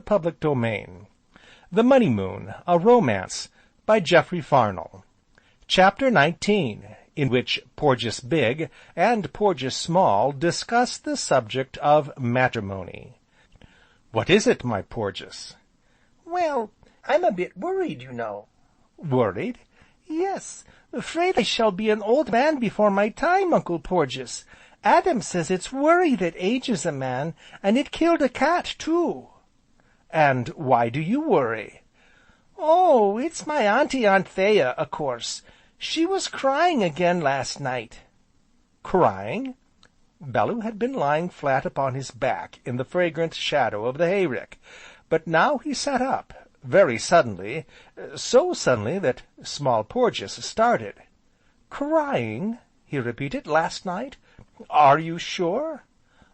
Public Domain. The Money Moon, a Romance, by Jeffery Farnol. Chapter 19, in which Porges Big and Porges Small discuss the subject of matrimony. What is it, my Porges? Well, I'm a bit worried, you know. Worried? Yes, afraid I shall be an old man before my time, Uncle Porges. Adam says it's worry that ages a man, and it killed a cat, too. And why do you worry? Oh, it's my Auntie Anthea, of course. She was crying again last night. Crying? Bellew had been lying flat upon his back in the fragrant shadow of the hayrick, but now he sat up, very suddenly, so suddenly that Small Porges started. "Crying?" he repeated, "last night? Are you sure?"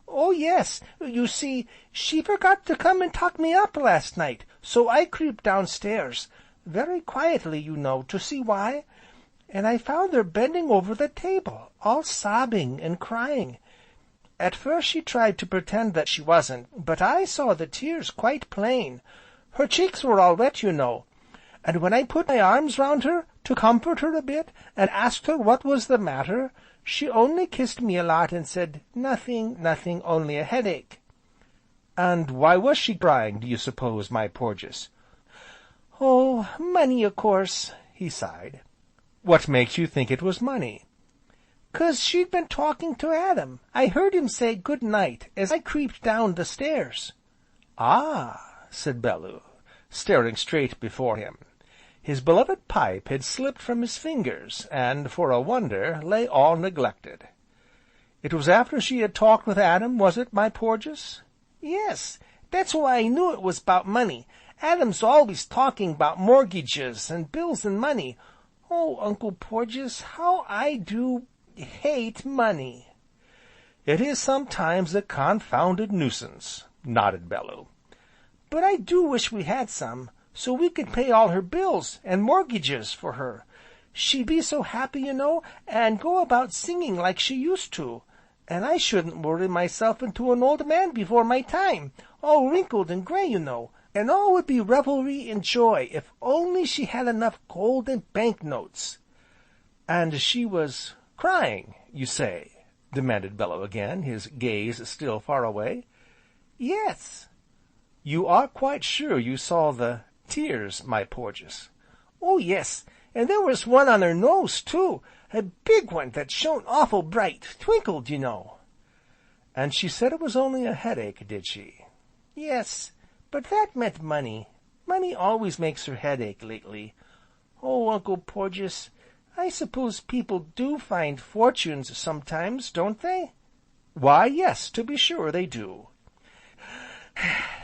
"Oh, yes. You see, she forgot to come and tuck me up last night, so I creeped downstairs, very quietly, you know, to see why, and I found her bending over the table, all sobbing and crying. At first she tried to pretend that she wasn't, but I saw the tears quite plain. Her cheeks were all wet, you know, and when I put my arms round her, to comfort her a bit, and asked her what was the matter, she only kissed me a lot and said, 'Nothing, nothing, only a headache.'" "And why was she crying, do you suppose, my Porges?" "Oh, money, of course," he sighed. "What makes you think it was money?" "'Cause she'd been talking to Adam. I heard him say good night, as I creeped down the stairs." "Ah!" said Bellew, staring straight before him. His beloved pipe had slipped from his fingers, and, for a wonder, lay all neglected. "It was after she had talked with Adam, was it, my Porges?" "Yes, that's why I knew it was 'bout money. Adam's always talking 'bout mortgages, and bills and money. Oh, Uncle Porges, how I do hate money!" "It is sometimes a confounded nuisance," nodded Bellew. "But I do wish we had some, so we could pay all her bills, and mortgages for her. She'd be so happy, you know, and go about singing like she used to, and I shouldn't worry myself into an old man before my time, all wrinkled and gray, you know, and all would be revelry and joy, if only she had enough gold and bank notes." "And she was crying, you say?" demanded Bellew again, his gaze still far away. "Yes." "You are quite sure you saw the tears, my Porges?" "Oh, yes, and there was one on her nose, too, a big one that shone awful bright, twinkled, you know." "And she said it was only a headache, did she?" "Yes, but that meant money. Money always makes her headache lately. Oh, Uncle Porges, I suppose people do find fortunes sometimes, don't they?" "Why, yes, to be sure they do."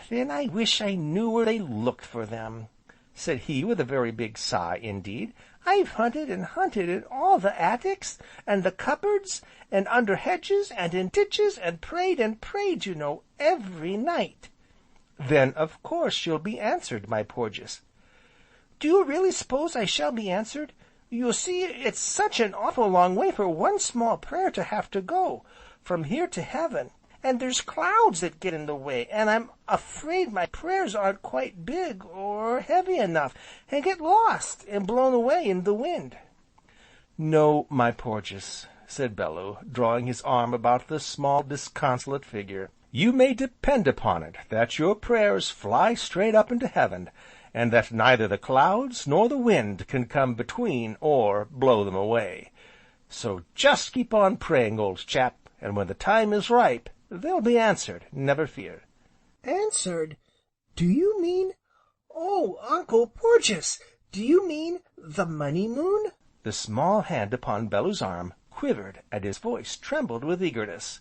"Then I wish I knew where they looked for them," said he with a very big sigh indeed. "I've hunted and hunted in all the attics, and the cupboards, and under hedges, and in ditches, and prayed, you know, every night." "Then, of course, you'll be answered, my Porges." "Do you really suppose I shall be answered? You see, it's such an awful long way for one small prayer to have to go, from here to heaven, and there's clouds that get in the way, and I'm afraid my prayers aren't quite big, or heavy enough, and get lost, and blown away in the wind." "No, my Porges," said Bellew, drawing his arm about the small, disconsolate figure. "You may depend upon it that your prayers fly straight up into heaven, and that neither the clouds nor the wind can come between, or blow them away. So just keep on praying, old chap, and when the time is ripe, they'll be answered, never fear." "Answered? Do you mean... Oh, Uncle Porges, do you mean the Money Moon?" The small hand upon Bellew's arm quivered, and his voice trembled with eagerness.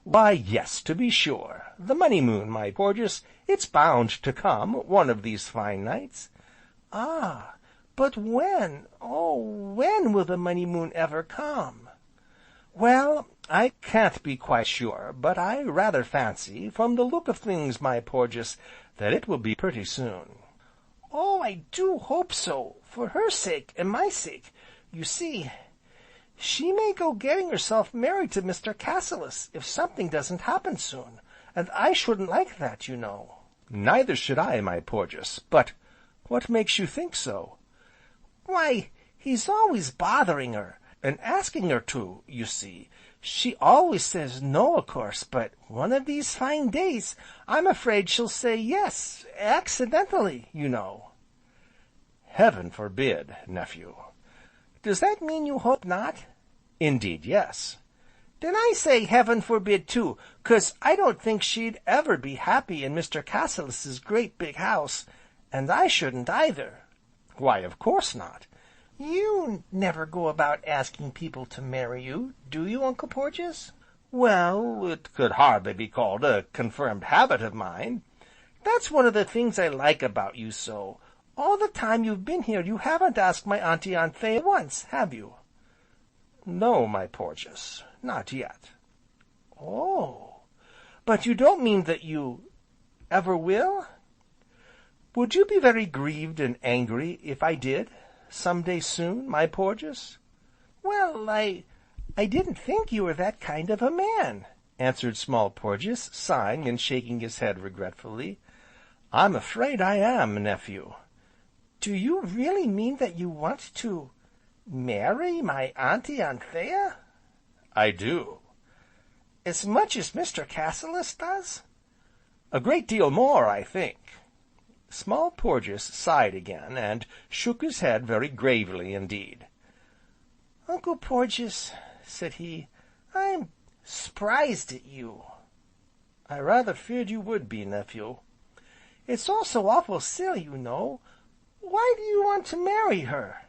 "Why, yes, to be sure, the Money Moon, my Porges, it's bound to come, one of these fine nights." "Ah, but when, oh, when will the Money Moon ever come?" "Well, I can't be quite sure, but I rather fancy, from the look of things, my Porges, that it will be pretty soon." "Oh, I do hope so, for her sake, and my sake. You see, she may go getting herself married to Mr. Cassilis, if something doesn't happen soon, and I shouldn't like that, you know." "Neither should I, my Porges, but what makes you think so?" "Why, he's always bothering her, and asking her to, you see. She always says no, of course, but one of these fine days, I'm afraid she'll say yes, accidentally, you know." "Heaven forbid, nephew." "Does that mean you hope not?" "Indeed, yes." "Then I say heaven forbid too, 'cause I don't think she'd ever be happy in Mr. Cassilis's great big house, and I shouldn't either." "Why, of course not." "You never go about asking people to marry you, do you, Uncle Porges?" "Well, it could hardly be called a confirmed habit of mine." "That's one of the things I like about you so. All the time you've been here you haven't asked my Auntie Anthea once, have you?" "No, my Porges, not yet." "Oh, but you don't mean that you ever will?" "Would you be very grieved and angry if I did, some day soon, my Porges?" "Well, I didn't think you were that kind of a man," answered Small Porges, sighing and shaking his head regretfully. "I'm afraid I am, nephew." "Do you really mean that you want to marry my Auntie Anthea?" "I do." "As much as Mr. Cassilis does?" "A great deal more, I think." Small Porges sighed again, and shook his head very gravely indeed. "Uncle Porges," said he, "I'm s'prised at you." "I rather feared you would be, nephew." "It's all so awful silly, you know. Why do you want to marry her?"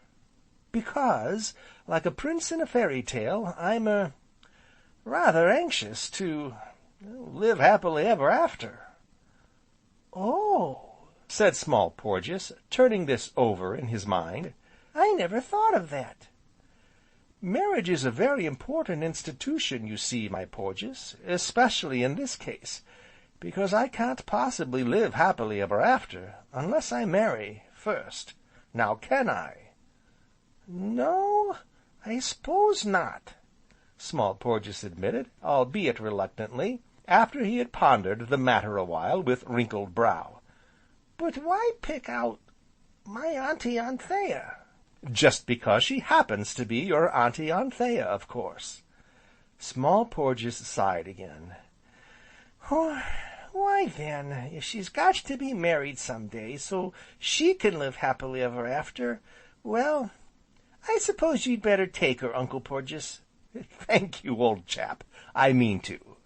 "Because, like a prince in a fairy tale, I'm rather anxious to live happily ever after." "Oh!" said Small Porges, turning this over in his mind. "I never thought of that." "Marriage is a very important institution, you see, my Porges, especially in this case, because I can't possibly live happily ever after, unless I marry first. Now can I?" "No, I s'pose not," Small Porges admitted, albeit reluctantly, after he had pondered the matter awhile with wrinkled brow. "But why pick out my Auntie Anthea?" "Just because she happens to be your Auntie Anthea, of course." Small Porges sighed again. "Why then, if she's got to be married some day, so she can live happily ever after, well, I suppose you'd better take her, Uncle Porges." "Thank you, old chap, I mean to."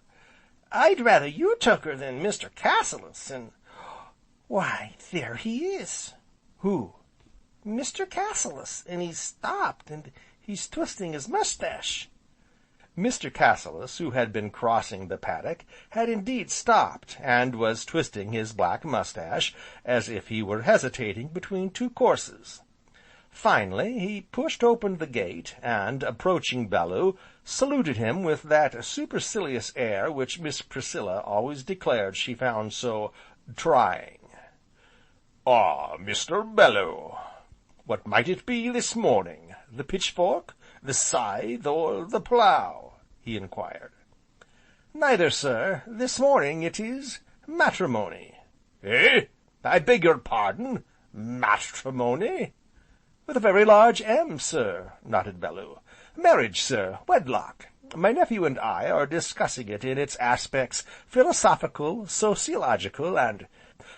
"I'd rather you took her than Mr. Cassilis, and why, there he is." "Who?" "Mr. Cassilis, and he's stopped, and he's twisting his moustache." Mr. Cassilis, who had been crossing the paddock, had indeed stopped, and was twisting his black moustache, as if he were hesitating between two courses. Finally, he pushed open the gate, and, approaching Bellew, saluted him with that supercilious air which Miss Priscilla always declared she found so trying. "Ah, Mr. Bellew! What might it be this morning? The pitchfork, the scythe, or the plough?" he inquired. "Neither, sir. This morning it is matrimony." "Eh? I beg your pardon, matrimony?" "With a very large M, sir," nodded Bellew. "Marriage, sir, wedlock. My nephew and I are discussing it in its aspects philosophical, sociological, and—"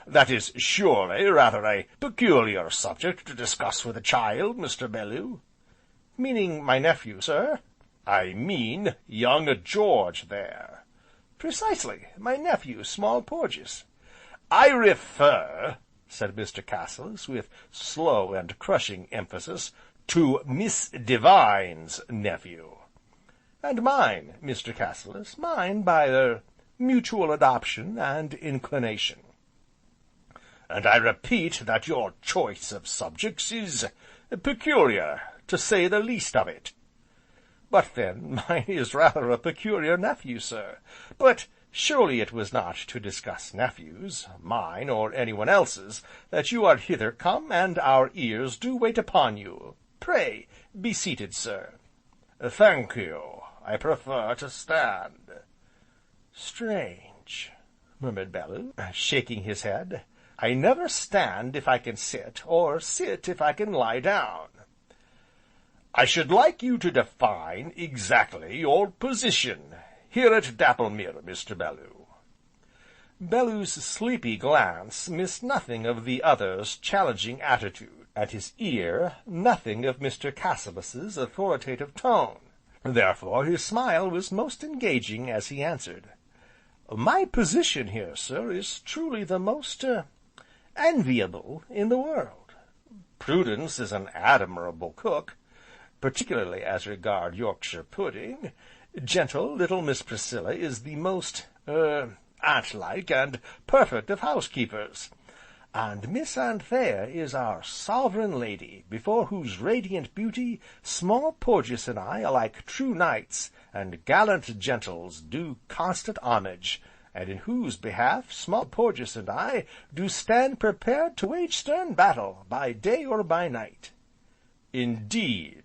"That is surely rather a peculiar subject to discuss with a child, Mr. Bellew." "Meaning my nephew, sir?" "I mean young George there." "Precisely, my nephew, Small Porges." "I refer," said Mr. Cassilis, with slow and crushing emphasis, "to Miss Devine's nephew." "And mine, Mr. Cassilis, mine by mutual adoption and inclination." "And I repeat that your choice of subjects is peculiar, to say the least of it." "But then, mine is rather a peculiar nephew, sir. But surely it was not to discuss nephews, mine or anyone else's, that you are hither come, and our ears do wait upon you. Pray, be seated, sir." "Thank you, I prefer to stand." "Strange! murmured Bellew, shaking his head. "I never stand if I can sit, or sit if I can lie down." "I should like you to define exactly your position, here at Dapplemere, Mr. Bellew." Bellew's sleepy glance missed nothing of the other's challenging attitude, and his ear nothing of Mr. Cassilis's authoritative tone. Therefore his smile was most engaging as he answered: "My position here, sir, is truly the most, enviable in the world. Prudence is an admirable cook, particularly as regard Yorkshire pudding. Gentle little Miss Priscilla is the most, aunt-like and perfect of housekeepers, and Miss Anthea is our sovereign lady, before whose radiant beauty Small Porges and I, like true knights, and gallant gentles, do constant homage, and in whose behalf Small Porges and I do stand prepared to wage stern battle, by day or by night." "Indeed!"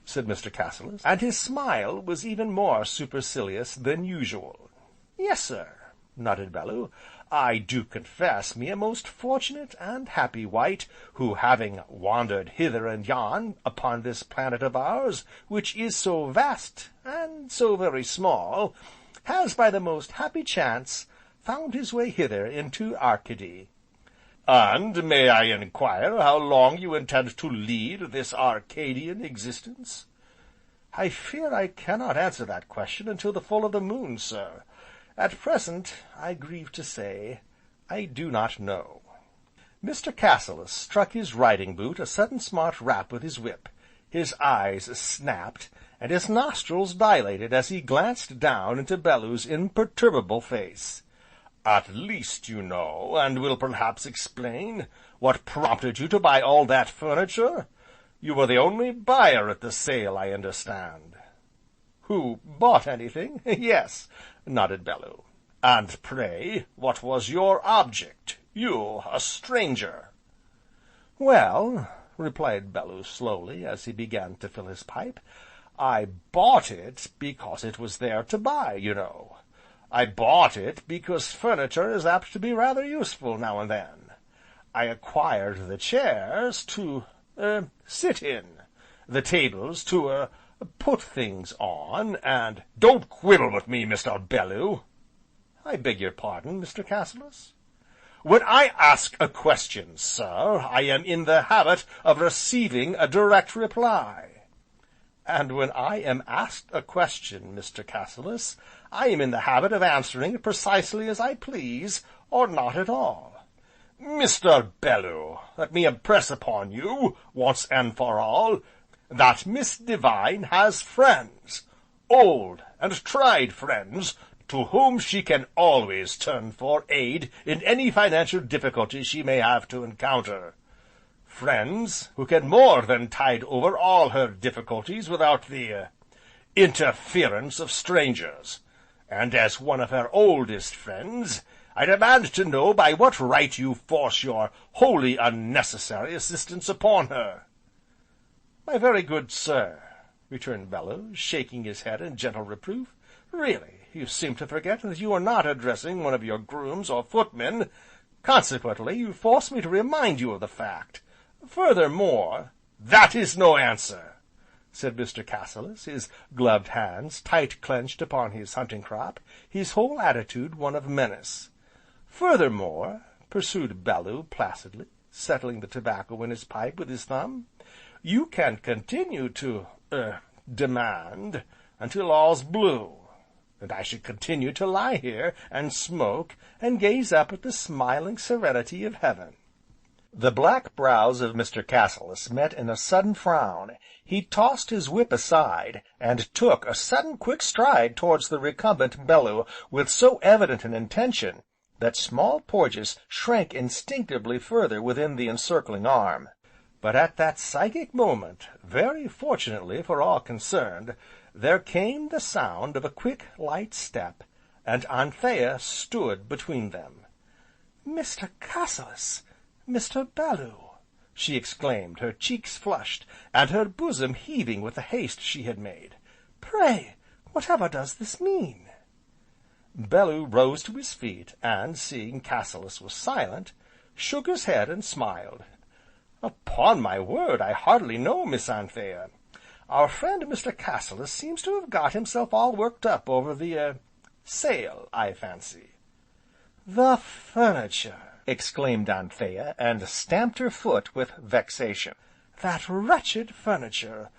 said Mr. Cassilis, and his smile was even more supercilious than usual. "Yes, sir," nodded Bellew. "I do confess me a most fortunate and happy wight, who having wandered hither and yon upon this planet of ours, which is so vast, and so very small, has by the most happy chance found his way hither into Arcady." "And may I inquire how long you intend to lead this Arcadian existence?" "I fear I cannot answer that question until the full of the moon, sir. At present, I grieve to say, I do not know." Mr. Cassilis struck his riding boot a sudden smart rap with his whip, his eyes snapped, and his nostrils dilated as he glanced down into Bellew's imperturbable face. "At least you know, and will perhaps explain, what prompted you to buy all that furniture? You were the only buyer at the sale, I understand." "Who bought anything? Yes," nodded Bellew. "And pray, what was your object? You, a stranger." "Well," replied Bellew slowly, as he began to fill his pipe, "I bought it because it was there to buy, you know. I bought it because furniture is apt to be rather useful now and then. I acquired the chairs to, sit in, the tables to, put things on, and—" "Don't quibble with me, Mr. Bellew." "I beg your pardon, Mr. Cassilis?" "When I ask a question, sir, I am in the habit of receiving a direct reply." "And when I am asked a question, Mr. Cassilis, I am in the habit of answering it precisely as I please, or not at all." "Mr. Bellew, let me impress upon you, once and for all, that Miss Devine has friends, old and tried friends, to whom she can always turn for aid in any financial difficulty she may have to encounter. Friends who can more than tide over all her difficulties without the, interference of strangers, and as one of her oldest friends, I demand to know by what right you force your wholly unnecessary assistance upon her." "My very good sir," returned Bellew, shaking his head in gentle reproof, "really, you seem to forget that you are not addressing one of your grooms or footmen, consequently you force me to remind you of the fact. Furthermore—" "That is no answer," said Mr. Cassilis, his gloved hands tight clenched upon his hunting crop, his whole attitude one of menace. "Furthermore," pursued Bellew placidly, settling the tobacco in his pipe with his thumb, "you can continue to, demand, until all's blue, and I should continue to lie here, and smoke, and gaze up at the smiling serenity of heaven." The black brows of Mr. Cassilis met in a sudden frown, he tossed his whip aside, and took a sudden quick stride towards the recumbent Bellew with so evident an intention, that Small Porges shrank instinctively further within the encircling arm. But at that psychic moment, very fortunately for all concerned, there came the sound of a quick, light step, and Anthea stood between them. "Mr. Cassilis! Mr. Bellew!" she exclaimed, her cheeks flushed, and her bosom heaving with the haste she had made. "Pray, whatever does this mean?" Bellew rose to his feet, and, seeing Cassilis was silent, shook his head and smiled. "Upon my word, I hardly know, Miss Anthea. Our friend Mr. Cassilis seems to have got himself all worked up over the, sale, I fancy." "The furniture!" exclaimed Anthea, and stamped her foot with vexation. "That wretched furniture!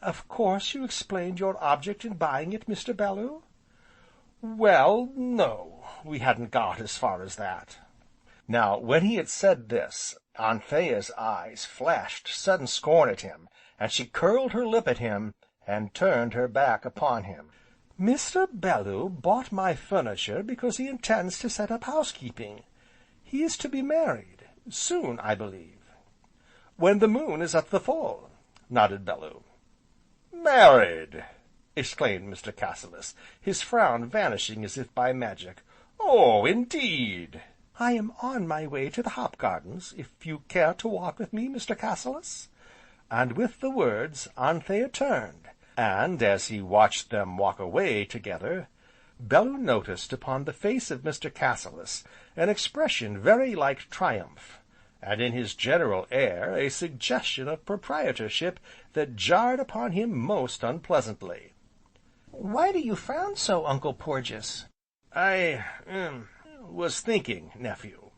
Of course you explained your object in buying it, Mr. Bellew?" "Well, no, we hadn't got as far as that." Now when he had said this, Anthea's eyes flashed sudden scorn at him, and she curled her lip at him, and turned her back upon him. "Mr. Bellew bought my furniture because he intends to set up housekeeping. He is to be married, soon, I believe." "When the moon is at the full," nodded Bellew. "Married!" exclaimed Mr. Cassilis, his frown vanishing as if by magic. "Oh, indeed!" "I am on my way to the hop gardens, if you care to walk with me, Mr. Cassilis." And with the words, Anthea turned, and, as he watched them walk away together, Bellew noticed upon the face of Mr. Cassilis an expression very like triumph, and in his general air a suggestion of proprietorship that jarred upon him most unpleasantly. "Why do you frown so, Uncle Porges?" "I was thinking, nephew."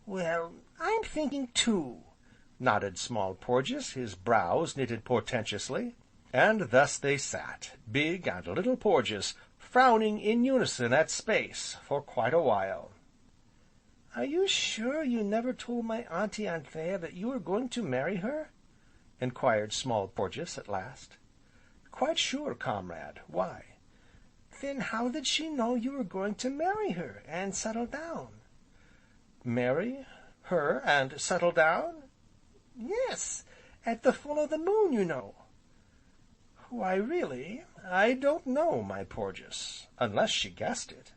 "Well, I'm thinking too," nodded Small Porges, his brows knitted portentously. And thus they sat, Big and Little Porges, frowning in unison at space, for quite a while. "Are you sure you never told my Auntie Anthea that you were going to marry her?" inquired Small Porges at last. "Quite sure, comrade. Why?" "Then how did she know you were going to marry her, and settle down?" "Marry her, and settle down?" "Yes, at the full of the moon, you know." "Why really, I don't know, my Porges, unless she guessed it."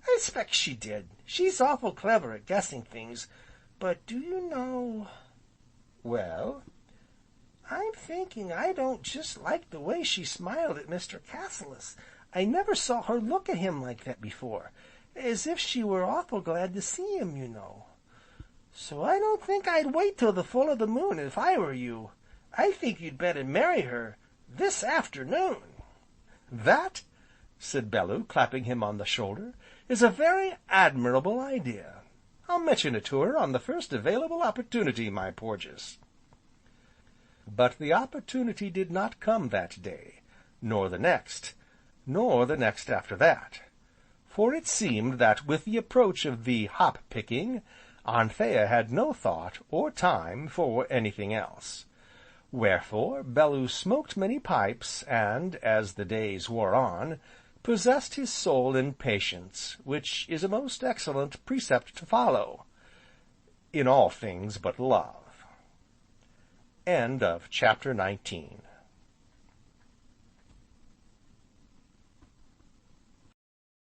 "I 'spect she did. She's awful clever at guessing things, but do you know—" "Well?" "I'm thinking I don't just like the way she smiled at Mr. Cassilis. I never saw her look at him like that before, as if she were awful glad to see him, you know. So I don't think I'd wait till the full of the moon if I were you. I think you'd better marry her this afternoon." "That," said Bellew, clapping him on the shoulder, "is a very admirable idea. I'll mention it to her on the first available opportunity, my Porges." But the opportunity did not come that day, nor the next after that, for it seemed that with the approach of the hop picking, Anthea had no thought, or time, for anything else. Wherefore Bellew smoked many pipes, and, as the days wore on, possessed his soul in patience, which is a most excellent precept to follow, in all things but love. Chapter 19